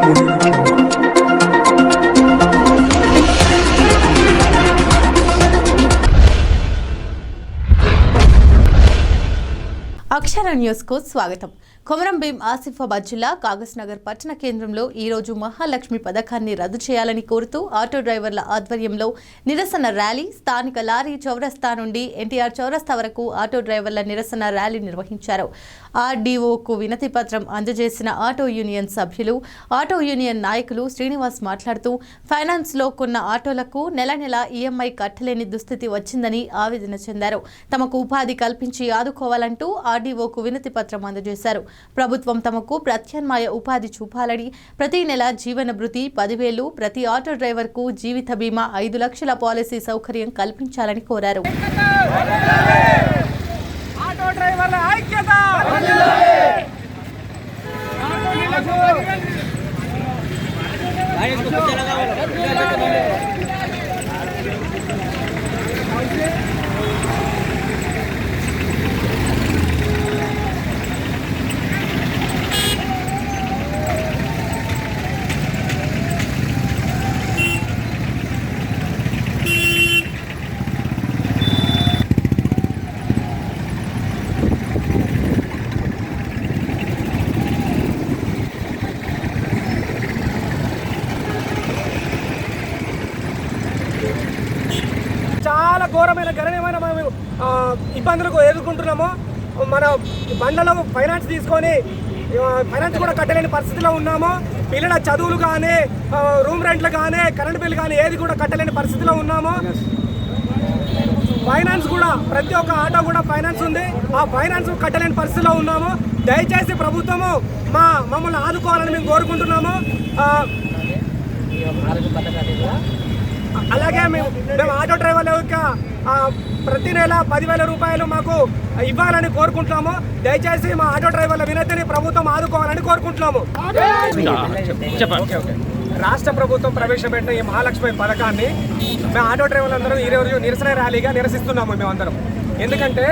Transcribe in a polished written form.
అక్షర news కు స్వాగతం. కొమరం భీం ఆసిఫాబాద్ జిల్లా కాగజ్ నగర్ పట్టణ కేంద్రంలో ఈ రోజు మహాలక్ష్మి పథకాన్ని రద్దు చేయాలని కోరుతూ ఆటో డ్రైవర్ల ఆధ్వర్యంలో నిరసన ర్యాలీ స్థానిక లారీ చౌరస్తా నుండి ఎన్టీఆర్ చౌరస్తా వరకు ఆటో డ్రైవర్ల నిరసన ర్యాలీ నిర్వహించారు. ఆర్డీఓకు వినతి పత్రం అందజేసిన ఆటో యూనియన్ సభ్యులు, ఆటో యూనియన్ నాయకులు శ్రీనివాస్ మాట్లాడుతూ ఫైనాన్స్ లో కొన్న ఆటోలకు నెల నెల ఈఎంఐ కట్టలేని దుస్థితి వచ్చిందని ఆవేదన చెందారు. తమకు ఉపాధి కల్పించి ఆదుకోవాలంటూ ఆర్డీఓకు వినతి పత్రం అందజేశారు. ప్రభుత్వం తమకు ప్రత్యామ్నాయ ఉపాధి చూపాలని, ప్రతి నెల జీవన భృతి 10,000, ప్రతి ఆటో డ్రైవర్ కు జీవిత బీమా 5 లక్షల పాలసీ సౌకర్యం కల్పించాలని కోరారు. చాలా ఘోరమైన గణనీయమైన మనం ఇబ్బందులకు ఎదుర్కొంటున్నాము. మన బండ్లలో ఫైనాన్స్ తీసుకొని ఫైనాన్స్ కూడా కట్టలేని పరిస్థితిలో ఉన్నాము. పిల్లల చదువులు కానీ, రూమ్ రెంట్లు కానీ, కరెంట్ బిల్ కానీ ఏది కూడా కట్టలేని పరిస్థితిలో ఉన్నాము. ఫైనాన్స్ కూడా ప్రతి ఒక్క ఆటో కూడా ఫైనాన్స్ ఉంది. ఆ ఫైనాన్స్ కట్టలేని పరిస్థితిలో ఉన్నాము. దయచేసి ప్రభుత్వము మమ్మల్ని ఆదుకోవాలని మేము కోరుకుంటున్నాము. అలాగే మేము ఆటో డ్రైవర్ల యొక్క ప్రతి నెల 10,000 రూపాయలు మాకు ఇవ్వాలని కోరుకుంటున్నాము. దయచేసి మా ఆటో డ్రైవర్ల వినతిని ప్రభుత్వం ఆదుకోవాలని కోరుకుంటున్నాము. రాష్ట్ర ప్రభుత్వం ప్రవేశపెట్టిన ఈ మహాలక్ష్మి పథకాన్ని మేము ఆటో డ్రైవర్లందరూ ఈరోజు నిరసన ర్యాలీగా నిరసిస్తున్నాము. మేమందరం ఎందుకంటే